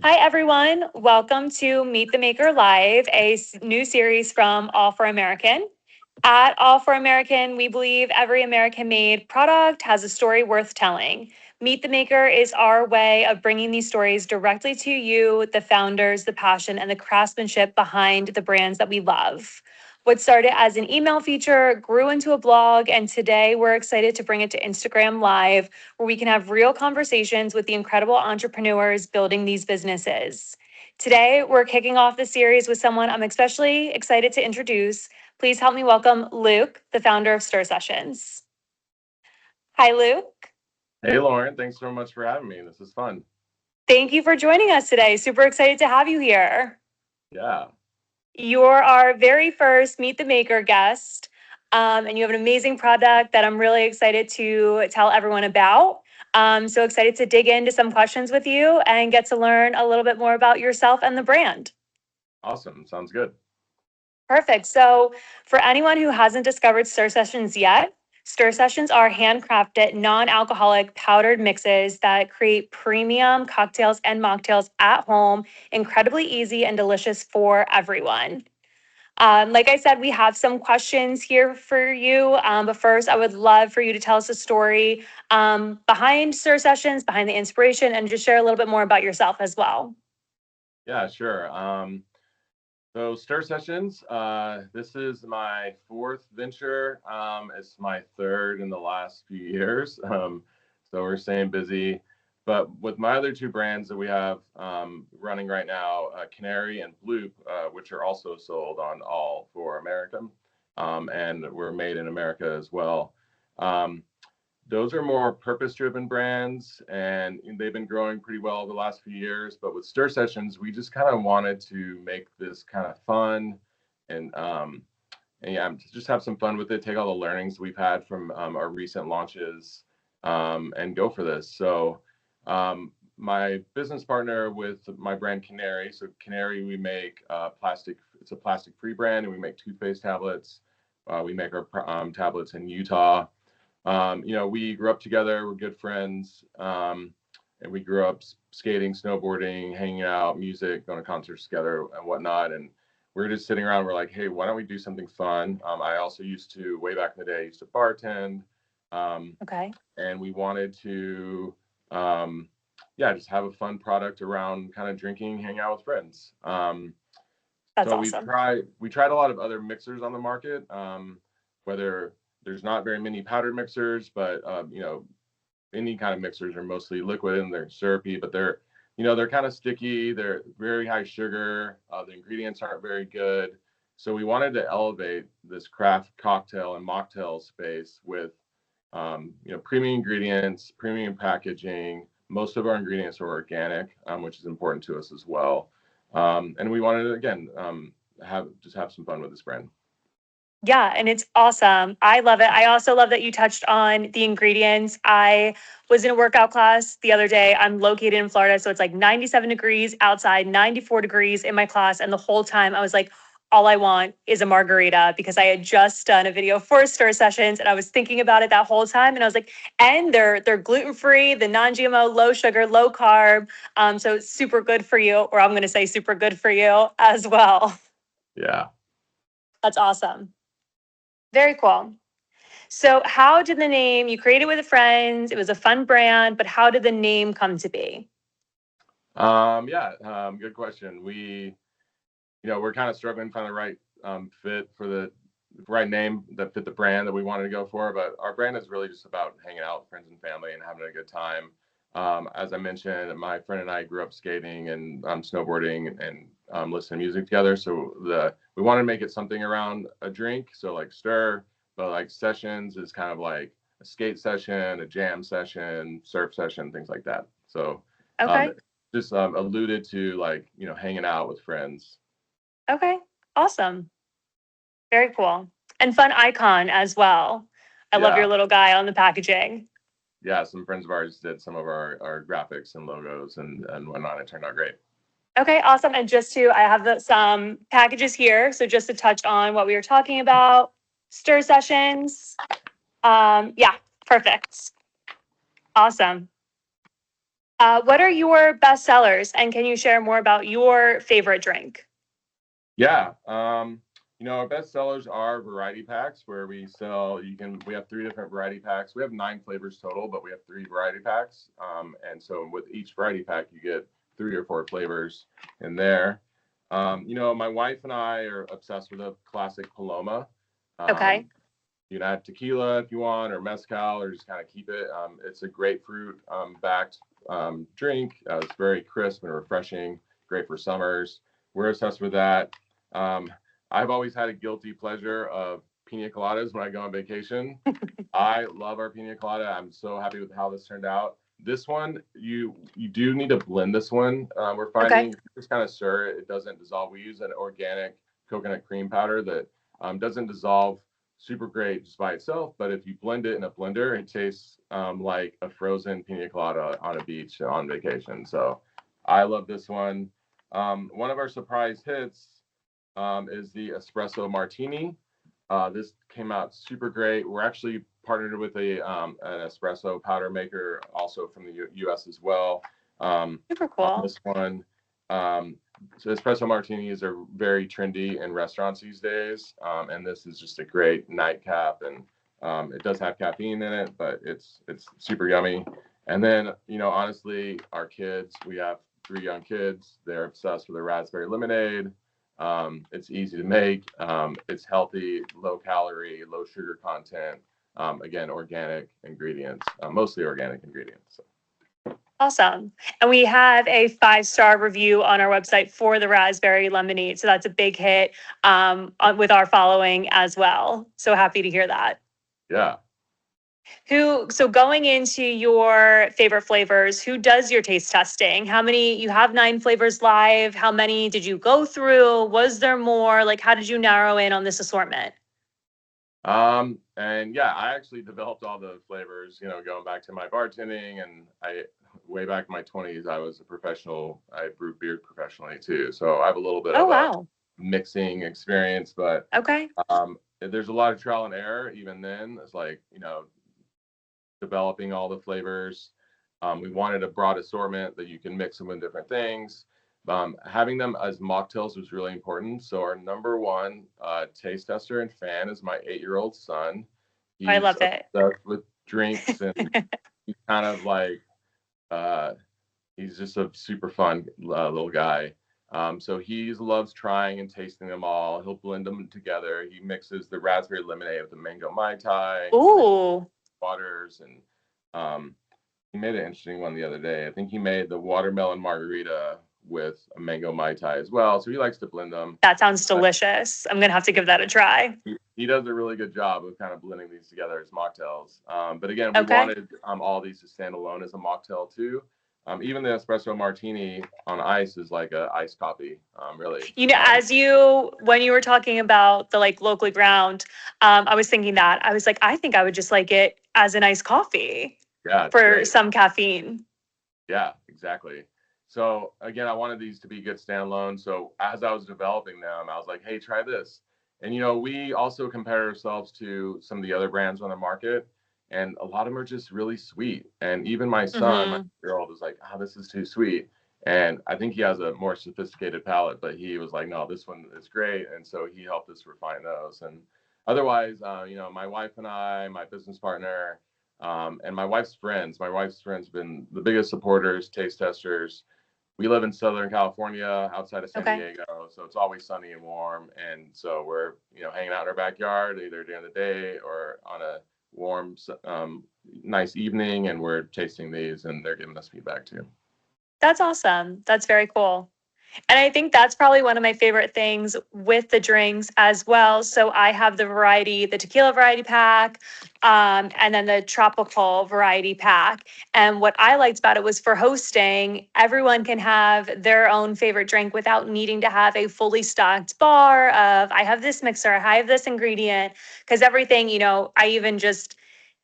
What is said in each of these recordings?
Hi, everyone. Welcome to Meet the Maker Live, a new series from All for American. At All for American, we believe every American made product has a story worth telling. Meet the Maker is our way of bringing these stories directly to you, the founders, the passion, and the craftsmanship behind the brands that we love. What started as an email feature grew into a blog, and today we're excited to bring it to Instagram Live, where we can have real conversations with the incredible entrepreneurs building these businesses. Today, we're kicking off the series with someone I'm especially excited to introduce. Please help me welcome Luke, the founder of Stir Sessions. Hi, Luke. Hey, Lauren, thanks so much for having me. This is fun. Thank you for joining us today. Super excited to have you here. Yeah, You're our very first Meet the Maker guest, and you have an amazing product that I'm really excited to tell everyone about. So excited to dig into some questions with you and get to learn a little bit more about yourself and the brand. awesome. Sounds good. Perfect. So, for anyone who hasn't discovered Stir Sessions yet, Stir Sessions are handcrafted, non alcoholic powdered mixes that create premium cocktails and mocktails at home, incredibly easy and delicious for everyone. Like I said, we have some questions here for you. But first, I would love for you to tell us a story behind Stir Sessions, behind the inspiration, and just share a little bit more about yourself as well. Yeah, sure. So Stir Sessions, this is my fourth venture. It's my third in the last few years. So we're staying busy. But with my other two brands that we have running right now, Canary and Bloop, which are also sold on All for American, and we're made in America as well. Um, those are more purpose-driven brands, and they've been growing pretty well the last few years. But with Stir Sessions, we just kind of wanted to make this kind of fun, and yeah, just have some fun with it. Take all the learnings we've had from our recent launches, and go for this. So, my business partner with my brand Canary. So Canary, we make plastic. It's a plastic-free brand, and we make toothpaste tablets. We make our tablets in Utah. We grew up together. We're good friends, and we grew up skating, snowboarding, hanging out, music, going to concerts together, and whatnot. And we're just sitting around. We're like, hey, why don't we do something fun? I also used to, way back in the day, I used to bartend, um, Okay. and we wanted to, um, yeah, just have a fun product around kind of drinking, hang out with friends. That's So awesome. we tried a lot of other mixers on the market. Whether there's not very many powdered mixers, but any kind of mixers are mostly liquid and they're syrupy, but they're kind of sticky. They're very high sugar. The ingredients aren't very good. So we wanted to elevate this craft cocktail and mocktail space with premium ingredients, premium packaging. Most of our ingredients are organic, which is important to us as well. And we wanted to again have some fun with this brand. Yeah, and it's awesome. I love it. I also love that you touched on the ingredients. I was in a workout class the other day. I'm located in Florida, so it's like 97 degrees outside, 94 degrees in my class. And the whole time I was like, all I want is a margarita because I had just done a video for Stir Sessions and I was thinking about it that whole time. And I was like, and they're gluten-free, the non-GMO, low sugar, low carb. So it's super good for you, or I'm gonna say super good for you as well. Yeah. That's awesome. Very cool. So, how did the name you created with friends? It was a fun brand, but how did the name come to be? Yeah. Good question. We're kind of struggling to find the right fit for the right name that fit the brand that we wanted to go for. But our brand is really just about hanging out with friends and family and having a good time. As I mentioned, my friend and I grew up skating and snowboarding and listening to music together. So we wanted to make it something around a drink. So like stir, but like sessions is kind of like a skate session, a jam session, surf session, things like that. So um, Okay. just alluded to like hanging out with friends. Okay. Awesome. Very cool. And fun icon as well. I love your Yeah. little guy on the packaging. Yeah, some friends of ours did some of our graphics and logos and whatnot. It turned out great. Okay, awesome. And I have some packages here. So just to touch on what we were talking about, stir sessions. Yeah, perfect. Awesome. What are your best sellers? And can you share more about your favorite drink? Yeah. Our best sellers are variety packs where we have three different variety packs. We have 9 flavors total, but we have three variety packs. And so with each variety pack, you get 3 or 4 flavors in there. My wife and I are obsessed with a classic Paloma. Okay. Um, you can add tequila if you want, or mezcal, or just kind of keep it. It's a grapefruit backed drink. It's very crisp and refreshing, great for summers. We're obsessed with that. Um, I've always had a guilty pleasure of pina coladas when I go on vacation. I love our pina colada. I'm so happy with how this turned out. This one, you do need to blend this one. We're Okay. finding if you just kind of stir it, it doesn't dissolve. We use an organic coconut cream powder that doesn't dissolve super great just by itself. But if you blend it in a blender, it tastes like a frozen pina colada on a beach on vacation. So I love this one. One of our surprise hits is the espresso martini. This came out super great. We're actually partnered with an espresso powder maker, also from the U.S. as well. Super On cool. this one, um, so espresso martinis are very trendy in restaurants these days, and this is just a great nightcap. And it does have caffeine in it, but it's super yummy. And then honestly, our kids, we have 3 young kids. They're obsessed with the raspberry lemonade. It's easy to make. It's healthy, low calorie, low sugar content. Again, organic ingredients, mostly organic ingredients. So, Awesome. And we have a 5-star review on our website for the raspberry lemonade. So that's a big hit with our following as well. So happy to hear that. yeah. So going into your favorite flavors, who does your taste testing? How many, you have 9 flavors live. How many did you go through? Was there more? Like, how did you narrow in on this assortment? And yeah, I actually developed all the flavors, going back to my bartending, and way back in my 20s, I was a professional. I brewed beer professionally too. So I have a little bit Oh, of a wow. mixing experience, but Okay. there's a lot of trial and error even then. It's like, developing all the flavors. We wanted a broad assortment that you can mix them with different things. Having them as mocktails was really important. So our number one taste tester and fan is my 8-year-old son. I He's love it. obsessed with drinks, and he's kind of like uh, he's just a super fun little guy. So he loves trying and tasting them all. He'll blend them together. He mixes the raspberry lemonade with the mango mai tai, and then Ooh, waters, and um, he made an interesting one the other day. I think he made the watermelon margarita with a mango mai tai as well. So he likes to blend them. that sounds Uh, delicious. I'm going to have to give that a try. he does a really good job of kind of blending these together as mocktails. But again, we Okay. wanted all these to stand alone as a mocktail too. Even the espresso martini on ice is like a iced coffee, really. When you were talking about the like locally ground, I was thinking that. I was like, I think I would just like it as an iced coffee Yeah, it's for great. some caffeine. Yeah, exactly. So again, I wanted these to be good standalone. So as I was developing them, I was like, hey, try this. And we also compare ourselves to some of the other brands on the market, and a lot of them are just really sweet. And even my son, my Hmm. girl, was like, oh, this is too sweet. And I think he has a more sophisticated palate, but he was like, no, this one is great. And so he helped us refine those. And otherwise, my wife and I, my business partner, and my wife's friends. My wife's friends have been the biggest supporters, taste testers. We live in Southern California, outside of San Okay. Diego, so it's always sunny and warm. And so we're, hanging out in our backyard either during the day or on a warm, nice evening, and we're tasting these, and they're giving us feedback too. That's awesome. That's very cool. And I think that's probably one of my favorite things with the drinks as well. So I have the tequila variety pack, and then the tropical variety pack. And what I liked about it was for hosting, everyone can have their own favorite drink without needing to have a fully stocked bar of, I have this mixer, I have this ingredient, because everything, I even just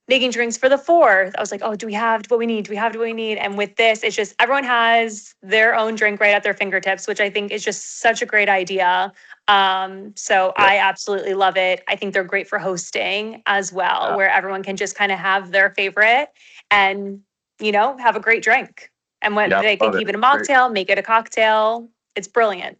making drinks for the 4th. I was like, oh, do we have what we need? Do we have what we need? And with this, it's just everyone has their own drink right at their fingertips, which I think is just such a great idea. So Yeah, I absolutely love it. I think they're great for hosting as well, yeah, where everyone can just kind of have their favorite and, have a great drink. And what Yeah, they I can love it. keep it a Great. mocktail, make it a cocktail. It's brilliant.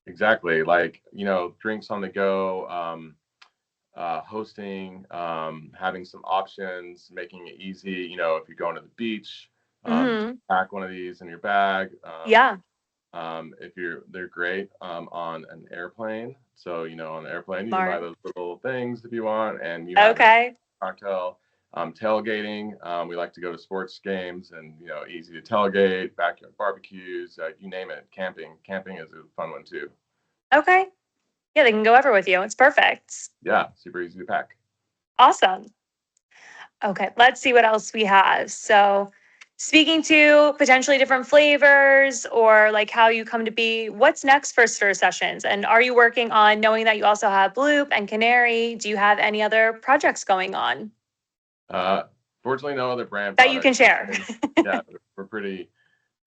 Exactly. Like, drinks on the go, hosting, having some options, making it easy. If you're going to the beach, Hmm. pack one of these in your bag. Yeah. They're great on an airplane. So, on an airplane, you can buy Smart. those little things if you want, and you have a Okay. cocktail. Tailgating, we like to go to sports games, and easy to tailgate, backyard barbecues, you name it. Camping is a fun one too. Okay. Yeah, they can go everywhere with you. It's perfect. Yeah, super easy to pack. Awesome. Okay, let's see what else we have. So, speaking to potentially different flavors or like how you come to be, what's next for Stir Sessions? And are you working on knowing that you also have Bloop and Canary? Do you have any other projects going on Uh, Fortunately, no other brand that you can products. share? Yeah, we're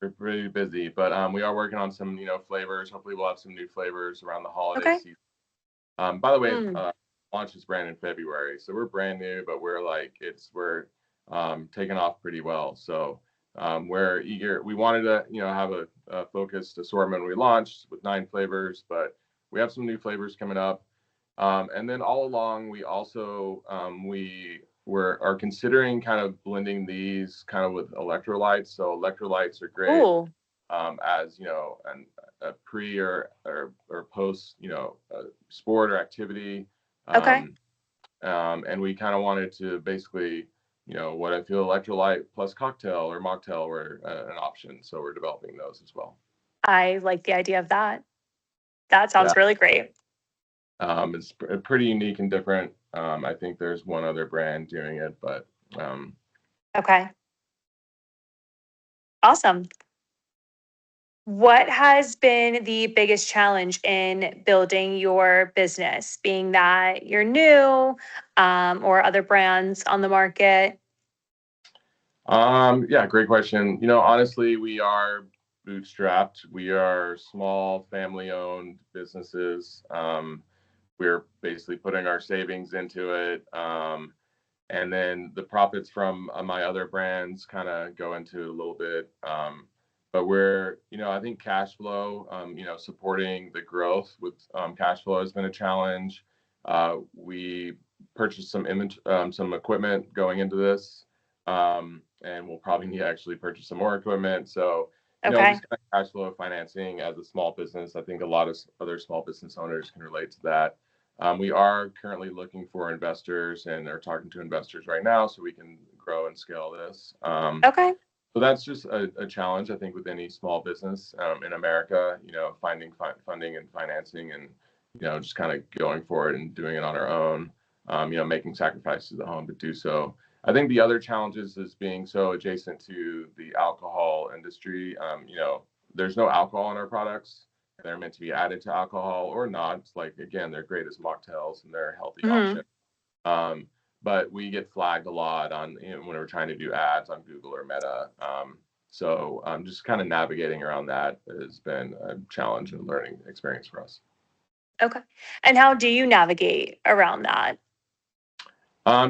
pretty busy, but we are working on some flavors. Hopefully, we'll have some new flavors around the holiday Okay. season. By the way, Mm, launched this brand in February, so we're brand new, but we're taking off pretty well. So we're eager. We wanted to have a focused assortment when we launched with 9 flavors, but we have some new flavors coming up. And then all along, we also are considering kind of blending these kind of with electrolytes. So electrolytes are great cool. as a pre or post sport or activity. Okay. Um, and we kind of wanted to basically what I feel electrolyte plus cocktail or mocktail were an option. So we're developing those as well. I like the idea of that. That Yeah. sounds really great. It's pretty unique and different. I think there's one other brand doing it, but um, Okay. Awesome. What has been the biggest challenge in building your business, being that you're new or other brands on the market? yeah, great question. Honestly, we are bootstrapped. We are small family-owned businesses. We're basically putting our savings into it. And then the profits from my other brands kind of go into a little bit. But I think cash flow, supporting the growth with cash flow has been a challenge. We purchased some equipment going into this, and we'll probably need to actually purchase some more equipment. So, Okay. just kind of cash flow financing as a small business. I think a lot of other small business owners can relate to that. We are currently looking for investors and are talking to investors right now so we can grow and scale this. Okay. So that's just a challenge, I think, with any small business in America, finding funding and financing and, just kind of going for it and doing it on our own, making sacrifices at home to do so. I think the other challenges is being so adjacent to the alcohol industry. There's no alcohol in our products. They're meant to be added to alcohol or not. It's like, again, they're great as mocktails and they're a healthy Hmm. option. Um, but we get flagged a lot on when we're trying to do ads on Google or Meta. So just kind of navigating around that has been a challenge and learning experience for us. Okay. And how do you navigate around that?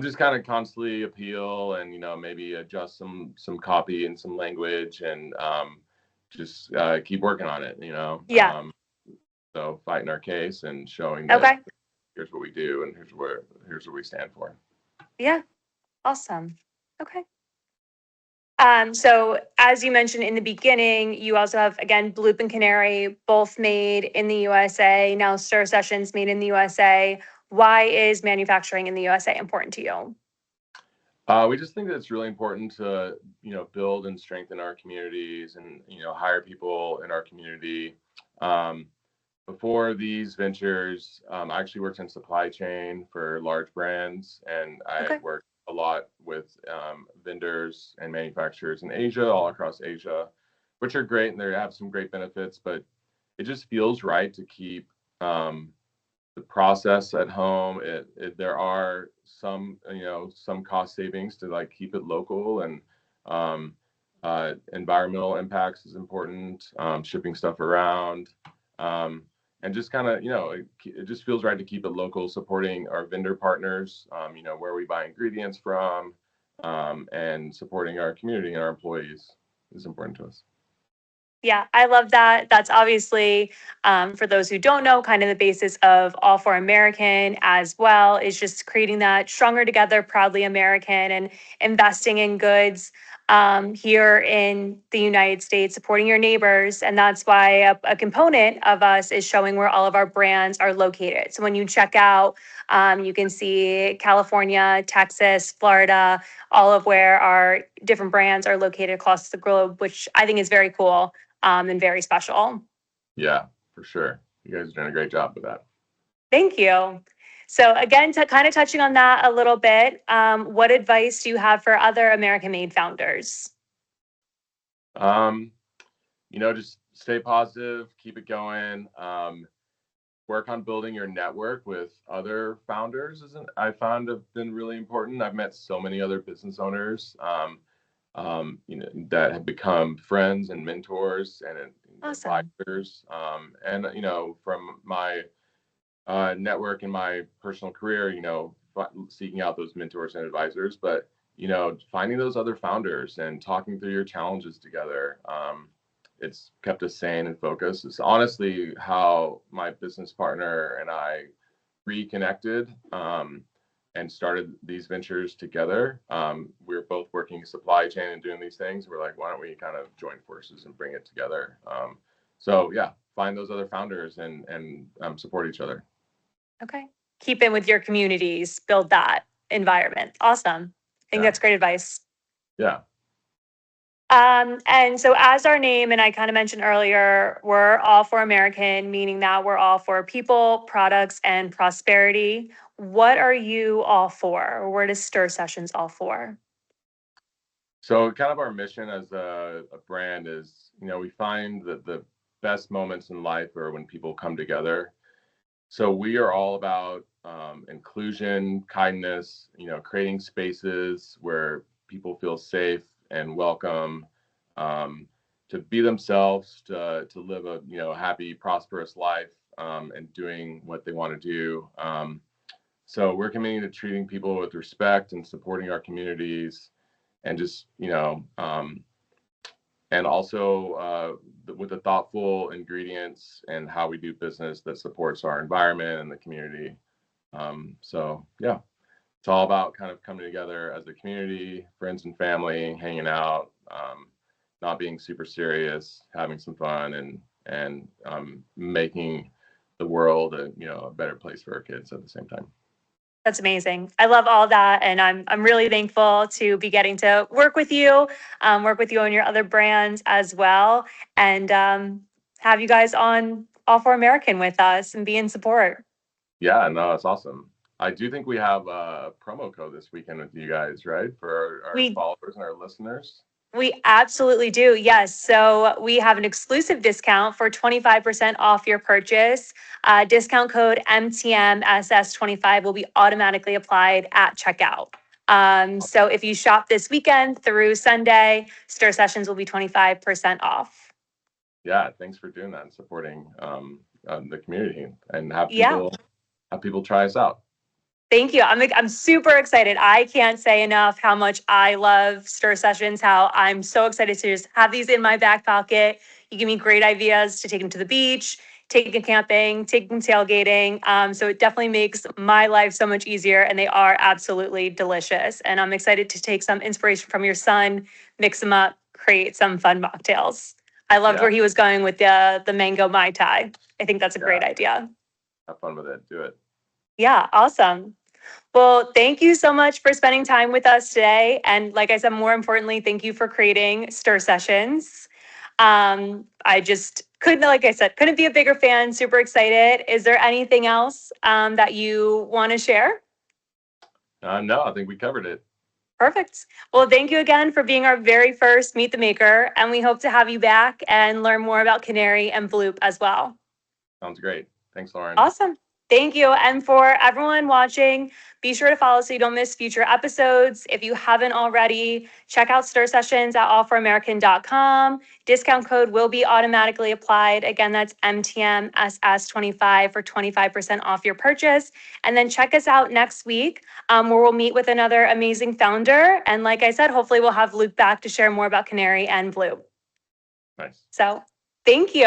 Just kind of constantly appeal and maybe adjust some copy and some language and just keep working on it. Yeah. So fighting our case and showing that Okay. here's what we do and here's what we stand for. Yeah. Awesome. Okay. So as you mentioned in the beginning, you also have again Bloop and Canary, both made in the USA. Now Stir Sessions made in the USA. Why is manufacturing in the USA important to you? We just think that it's really important to build and strengthen our communities and hire people in our community. Um, Before these ventures, I actually worked in supply chain for large brands, and I Okay. worked a lot with vendors and manufacturers in Asia, all across Asia, which are great and they have some great benefits. But it just feels right to keep the process at home. There are some cost savings to like keep it local and um, environmental impacts is important. Shipping stuff around. And just kind of it just feels right to keep it local, supporting our vendor partners, where we buy ingredients from, and supporting our community and our employees. is important to us. Yeah, I love that. That's obviously, for those who don't know, kind of the basis of All for American as well, is just creating that stronger together, proudly American, and investing in goods here in the United States, supporting your neighbors. And that's why a component of us is showing where all of our brands are located. So when you check out, you can see California, Texas, Florida, all of where our different brands are located across the globe, which I think is very cool and very special. Yeah, for sure. You guys are doing a great job with that. Thank you. So again, to kind of touching on that a little bit, what advice do you have for other American-made founders? Um, just stay positive, keep it going. Work on building your network with other founders. Isn't I found have been really important. I've met so many other business owners, that have become friends and mentors and Awesome. advisors. And from my network in my personal career, seeking out those mentors and advisors, but finding those other founders and talking through your challenges together. It's kept us sane and focused. It's honestly how my business partner and I reconnected, and started these ventures together. We were both working supply chain and doing these things. We're like, why don't we kind of join forces and bring it together? So yeah, find those other founders and support each other. Okay. Keep in with your communities, build that environment. Awesome. I think Yeah, that's great advice. yeah. And so, as our name, and I kind of mentioned earlier, we're all for American, meaning that we're all for people, products, and prosperity. What are you all for? Or what is Stir Sessions all for? So kind of our mission as a brand is, we find that the best moments in life are when people come together. So we are all about inclusion, kindness, creating spaces where people feel safe and welcome, to be themselves, to live a happy, prosperous life, and doing what they want to do. So we're committing to treating people with respect and supporting our communities, and just and also with the thoughtful ingredients and how we do business that supports our environment and the community. So yeah, it's all about kind of coming together as a community, friends and family, hanging out, not being super serious, having some fun, and making the world a better place for our kids at the same time. That's amazing. I love all that, and I'm really thankful to be getting to work with you on your other brands as well, and have you guys on All for American with us and be in support. Yeah, no, it's awesome. I do think we have a promo code this weekend with you guys, right? For our We followers and our listeners. we absolutely do. Yes. So we have an exclusive discount for 25% off your purchase. Discount code MTMSS25 will be automatically applied at checkout. So if you shop this weekend through Sunday, Stir Sessions will be 25% off. Yeah, thanks for doing that and supporting the community, and have Yeah. people try us out. Thank you. I'm super excited. I can't say enough how much I love Stir Sessions, how I'm so excited to just have these in my back pocket. You give me great ideas to take them to the beach, take them camping, take them tailgating. So it definitely makes my life so much easier, and they are absolutely delicious. And I'm excited to take some inspiration from your son, mix them up, create some fun mocktails. I loved Yeah, where he was going with the mango Mai Tai. I think that's a yeah, great idea. have fun with it. Do it. Yeah, awesome. Well, thank you so much for spending time with us today. And like I said, more importantly, thank you for creating Stir Sessions. I just couldn't, like I said, couldn't be a bigger fan. Super excited. Is there anything else that you want to share? No, I think we covered it. Perfect. Well, thank you again for being our very first Meet the Maker. And we hope to have you back and learn more about Canary and Bloop as well. Sounds great. Thanks, Lauren. Awesome. Thank you. And for everyone watching, be sure to follow so you don't miss future episodes. If you haven't already, check out Stir Sessions at allforamerican.com. Discount code will be automatically applied. Again, that's MTMSS25 for 25% off your purchase. And then check us out next week where we'll meet with another amazing founder. And like I said, hopefully we'll have Luke back to share more about Canary and Blue. Nice. So thank you.